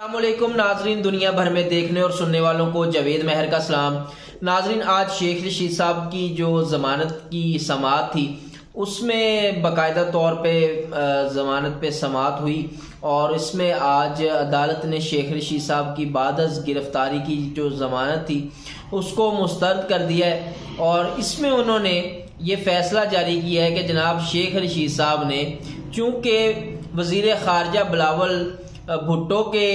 अस्सलामुअलैकुम नाजरीन, दुनिया भर में देखने और सुनने वालों को जवेद महर का सलाम। नाजरीन, आज शेख रशीद साहब की जो जमानत की समाअत थी उसमें बाकायदा तौर पे जमानत पे समाअत हुई और इसमें आज अदालत ने शेख रशीद साहब की बाद अज़ गिरफ्तारी की जो जमानत थी उसको मुस्तरद कर दिया है और इसमें उन्होंने ये फैसला जारी किया है कि जनाब शेख रशीद साहब ने चूँकि वज़ीर ख़ारजा बिलावल भुट्टो के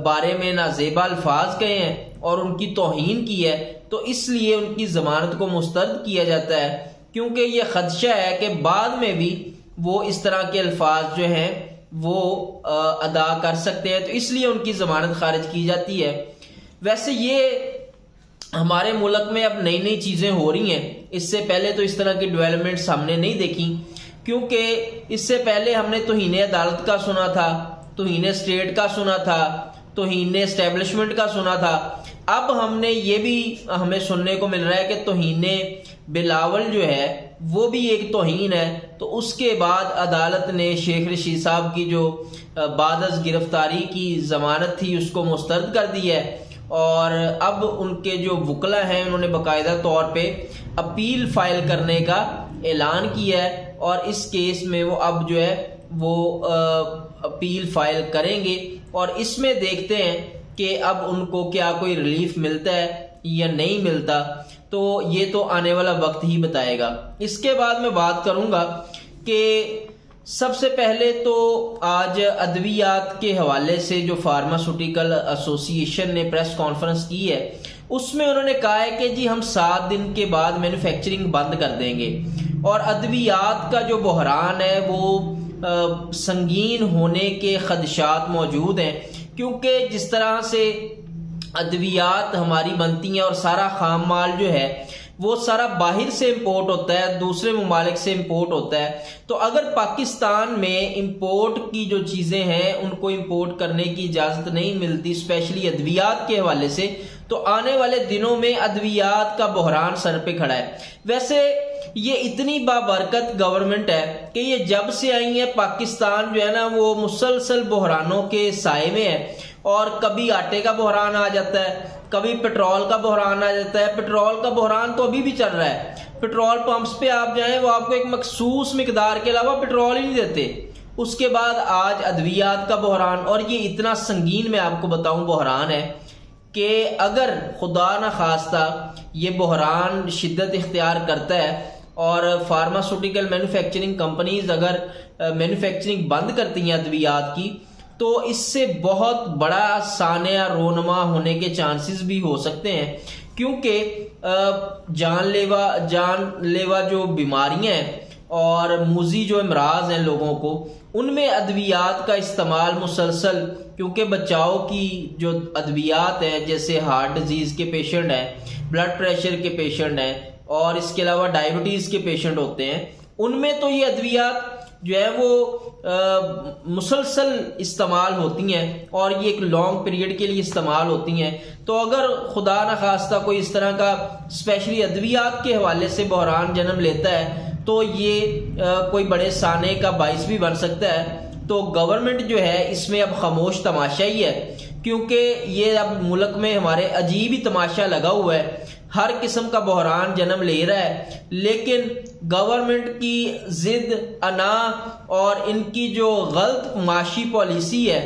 बारे में नाजेबा अल्फाज कहे हैं और उनकी तौहीन की है, तो इसलिए उनकी जमानत को मुस्तरद किया जाता है, क्योंकि ये खदशा है कि बाद में भी वो इस तरह के अल्फाज जो हैं वो अदा कर सकते हैं, तो इसलिए उनकी जमानत खारिज की जाती है। वैसे ये हमारे मुल्क में अब नई नई चीज़ें हो रही हैं, इससे पहले तो इस तरह की डेवलपमेंट्स हमने नहीं देखी, क्योंकि इससे पहले हमने तौहीन अदालत का सुना था, तौहीन स्टेट का सुना था, तौहीन एस्टेब्लिशमेंट का सुना था। अब हमने ये भी हमें सुनने को मिल रहा है कि तौहीन बिलावल जो है वो भी एक तौहीन है। तो उसके बाद अदालत ने शेख रशीद साहब की जो बाद अज़ गिरफ्तारी की जमानत थी उसको मुस्तरद कर दी है और अब उनके जो वकला हैं उन्होंने बाकायदा तौर पे अपील फाइल करने का ऐलान किया है और इस केस में वो अब जो है वो अपील फाइल करेंगे और इसमें देखते हैं कि अब उनको क्या कोई रिलीफ मिलता है या नहीं मिलता, तो ये तो आने वाला वक्त ही बताएगा। इसके बाद मैं बात करूंगा कि सबसे पहले तो आज अद्वियात के हवाले से जो फार्मास्यूटिकल एसोसिएशन ने प्रेस कॉन्फ्रेंस की है उसमें उन्होंने कहा है कि जी हम 7 दिन के बाद मैन्युफैक्चरिंग बंद कर देंगे और अद्वियात का जो बहरान है वो संगीन होने के खदशात मौजूद हैं, क्योंकि जिस तरह से अद्वियात हमारी बनती हैं और सारा खाम माल जो है वो सारा बाहर से इंपोर्ट होता है, दूसरे ममालिक से इंपोर्ट होता है। तो अगर पाकिस्तान में इंपोर्ट की जो चीज़ें हैं उनको इंपोर्ट करने की इजाज़त नहीं मिलती, स्पेशली अद्वियात के हवाले से, तो आने वाले दिनों में अद्वियात का बहरान सर पे खड़ा है। वैसे ये इतनी बाबरकत गवर्नमेंट है कि ये जब से आई है पाकिस्तान जो है ना वो मुसलसल बहरानों के साए में है और कभी आटे का बहरान आ जाता है, कभी पेट्रोल का बहरान आ जाता है। पेट्रोल का बहरान तो अभी भी चल रहा है, पेट्रोल पंप्स पे आप जाएं वो आपको एक मखसूस मिकदार के अलावा पेट्रोल ही नहीं देते। उसके बाद आज अद्वियात का बहरान, और ये इतना संगीन मैं आपको बताऊं बहरान है कि अगर खुदा न खास्ता ये बहरान शिद्दत इख्तियार करता है और फार्मास्यूटिकल मैन्युफैक्चरिंग कंपनीज अगर मैन्युफैक्चरिंग बंद करती हैं अद्वियात की, तो इससे बहुत बड़ा सानिया रोनमा होने के चांसेस भी हो सकते हैं, क्योंकि जानलेवा जो बीमारियां हैं और मुजी जो अमराज हैं लोगों को, उनमें अद्वियात का इस्तेमाल मुसलसल, क्योंकि बचाव की जो अद्वियात हैं जैसे हार्ट डिजीज के पेशेंट हैं, ब्लड प्रेशर के पेशेंट हैं और इसके अलावा डायबिटीज के पेशेंट होते हैं, उनमें तो ये अद्वियात जो है वो मुसलसल इस्तेमाल होती हैं और ये एक लॉन्ग पीरियड के लिए इस्तेमाल होती हैं। तो अगर खुदा न खास्ता कोई इस तरह का स्पेशली अद्वियात के हवाले से बहरान जन्म लेता है तो ये कोई बड़े साने का बाइस भी बन सकता है। तो गवर्नमेंट जो है इसमें अब खामोश तमाशा ही है, क्योंकि ये अब मुल्क में हमारे अजीब ही तमाशा लगा हुआ है, हर किस्म का बहरान जन्म ले रहा है, लेकिन गवर्नमेंट की जिद, अना और इनकी जो गलत माशी पॉलिसी है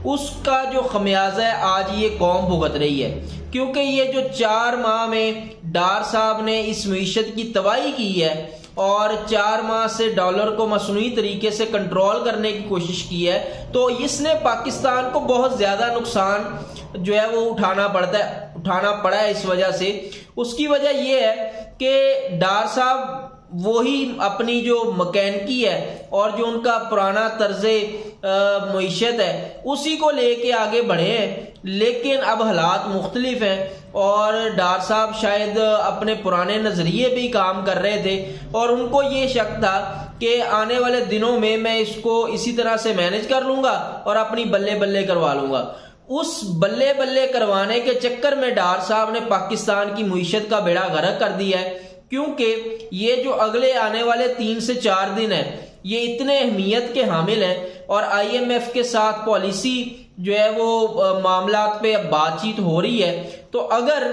उसका जो खमियाजा है आज ये कौम भुगत रही है। क्योंकि ये जो 4 माह में डार साहब ने इस मीशत की तबाही की है और 4 माह से डॉलर को मसनूई तरीके से कंट्रोल करने की कोशिश की है, तो इसने पाकिस्तान को बहुत ज्यादा नुकसान जो है वो उठाना पड़ा है। इस वजह से उसकी वजह यह है कि डार साहब वही अपनी जो मकैनिकी है और जो उनका पुराना तर्जे मईशत है उसी को लेके आगे बढ़े हैं, लेकिन अब हालात मुख्तलिफ हैं और डार साहब शायद अपने पुराने नजरिए पे ही काम कर रहे थे और उनको ये शक था कि आने वाले दिनों में मैं इसको इसी तरह से मैनेज कर लूंगा और अपनी बल्ले बल्ले करवा लूंगा। उस बल्ले बल्ले करवाने के चक्कर में डार साहब ने पाकिस्तान की मईशत का बेड़ा गर्क कर दिया है, क्योंकि ये जो अगले आने वाले 3 से 4 दिन है ये इतने अहमियत के हामिल हैं और IMF के साथ पॉलिसी जो है वो मामलात पे अब बातचीत हो रही है। तो अगर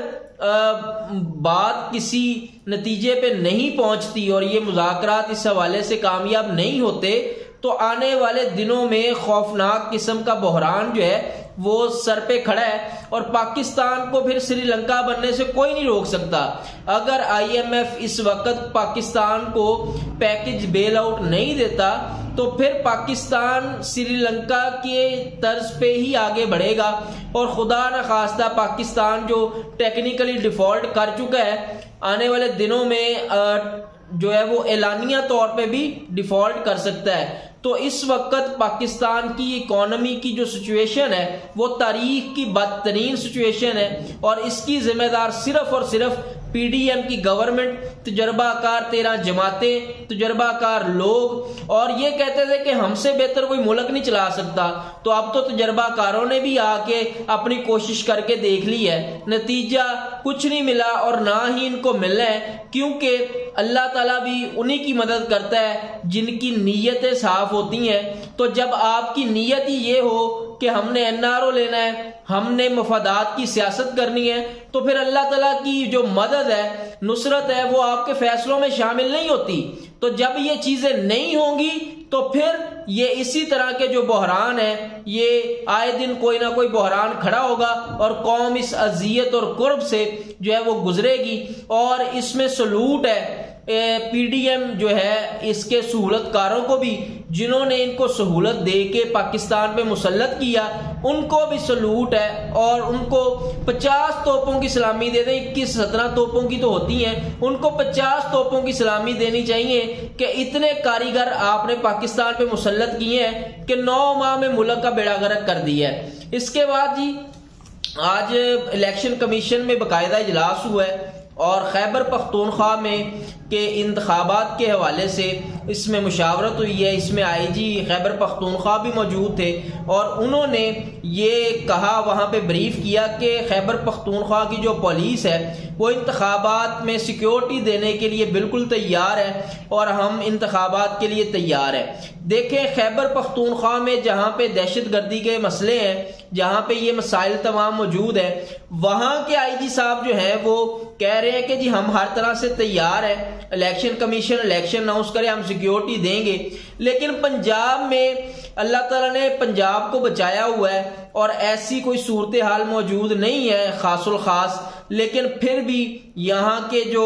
बात किसी नतीजे पे नहीं पहुंचती और ये मुज़ाकरात इस हवाले से कामयाब नहीं होते तो आने वाले दिनों में खौफनाक किस्म का बहरान जो है वो सर पे खड़ा है और पाकिस्तान को फिर श्रीलंका बनने से कोई नहीं रोक सकता। अगर आईएमएफ इस वक्त पाकिस्तान को पैकेज बेल आउट नहीं देता तो फिर पाकिस्तान श्रीलंका के तर्ज पे ही आगे बढ़ेगा और खुदा न खास्ता पाकिस्तान जो टेक्निकली डिफॉल्ट कर चुका है आने वाले दिनों में जो है वो एलानिया तौर पे भी डिफॉल्ट कर सकता है। तो इस वक्त पाकिस्तान की इकोनॉमी की जो सिचुएशन है वो तारीख की बदतरीन सिचुएशन है और इसकी जिम्मेदार सिर्फ और सिर्फ पीडीएम की गवर्नमेंट, तजर्बाकार 13 जमातें, तजर्बाकार लोग, और ये कहते थे कि हमसे बेहतर कोई मुल्क नहीं चला सकता। तो अब तो तजर्बाकारों ने भी आके अपनी कोशिश करके देख ली है, नतीजा कुछ नहीं मिला और ना ही इनको मिलना है, क्योंकि अल्लाह ताला भी उन्हीं की मदद करता है जिनकी नीयतें साफ होती हैं। तो जब आपकी नीयत ही ये हो कि हमने एनआरओ लेना है, हमने मफादात की सियासत करनी है, तो फिर अल्लाह ताला की जो मदद है, नुसरत है, वो आपके फैसलों में शामिल नहीं होती। तो जब ये चीजें नहीं होंगी तो फिर ये इसी तरह के जो बहरान है ये आए दिन कोई ना कोई बहरान खड़ा होगा और कौम इस अजियत और कुर्ब से जो है वो गुजरेगी। और इसमें सलूट है पीडीएम जो है इसके सहूलतकारों को भी, जिन्होंने इनको सहूलत दे के पाकिस्तान पे मुसल्लत किया, उनको भी सलूट है और उनको 50 तोपों की सलामी दे दें। 21-17 तोपों की तो होती हैं, उनको 50 तोपों की सलामी देनी चाहिए कि इतने कारीगर आपने पाकिस्तान पे मुसल्लत किए हैं कि 9 माह में मुल्क का बेड़ा गर्क कर दिया है। इसके बाद जी आज इलेक्शन कमीशन में बाकायदा इजलास हुआ है और खैबर पख्तूनख्वा में के इंतखाबात के हवाले से इसमें मुशावरत हुई है। इसमें आईजी खैबर पख्तूनख्वा भी मौजूद थे और उन्होंने ये कहा, वहाँ पे ब्रीफ किया कि खैबर पख्तूनख्वा की जो पुलिस है वो इंतखाबात में सिक्योरिटी देने के लिए बिल्कुल तैयार है और हम इंतखाबात के लिए तैयार है। देखें, खैबर पख्तूनख्वा में जहाँ पे दहशत गर्दी के मसले हैं, जहाँ पे ये मसाइल तमाम मौजूद है, वहाँ के आईजी साहब जो हैं वो कह रहे हैं कि जी हम हर तरह से तैयार है, इलेक्शन कमीशन इलेक्शन अनाउंस करे, हम सिक्योरिटी देंगे। लेकिन पंजाब में अल्लाह ताला ने पंजाब को बचाया हुआ है और ऐसी कोई सूरत हाल मौजूद नहीं है खासुल खास, लेकिन फिर भी यहाँ के जो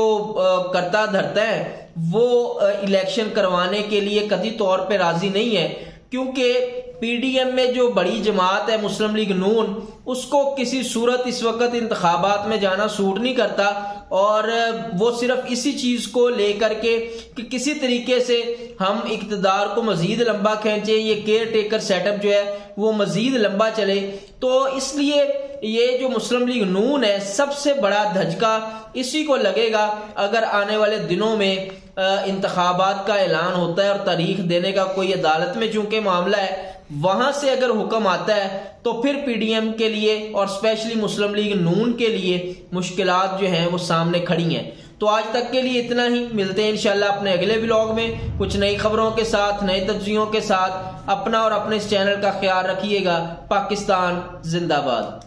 करता धरता है वो इलेक्शन करवाने के लिए कतई तौर पे राजी नहीं है, क्योंकि पीडीएम में जो बड़ी जमात है मुस्लिम लीग नून, उसको किसी सूरत इस वक्त इंतखाबात में जाना सूट नहीं करता और वो सिर्फ इसी चीज को लेकर के कि किसी तरीके से हम इक्तदार को मजीद लंबा खींचे, ये केयर टेकर सेटअप जो है वो मजीद लंबा चले। तो इसलिए ये जो मुस्लिम लीग नून है सबसे बड़ा धचका इसी को लगेगा अगर आने वाले दिनों में इंतखाबात का ऐलान होता है और तारीख देने का कोई अदालत में चूंकि मामला है, वहां से अगर हुक्म आता है तो फिर पीडीएम के लिए और स्पेशली मुस्लिम लीग नून के लिए मुश्किलात जो हैं वो सामने खड़ी हैं। तो आज तक के लिए इतना ही, मिलते हैं इंशाल्लाह अपने अगले व्लॉग में कुछ नई खबरों के साथ, नए तज्जियों के साथ। अपना और अपने इस चैनल का ख्याल रखिएगा। पाकिस्तान जिंदाबाद।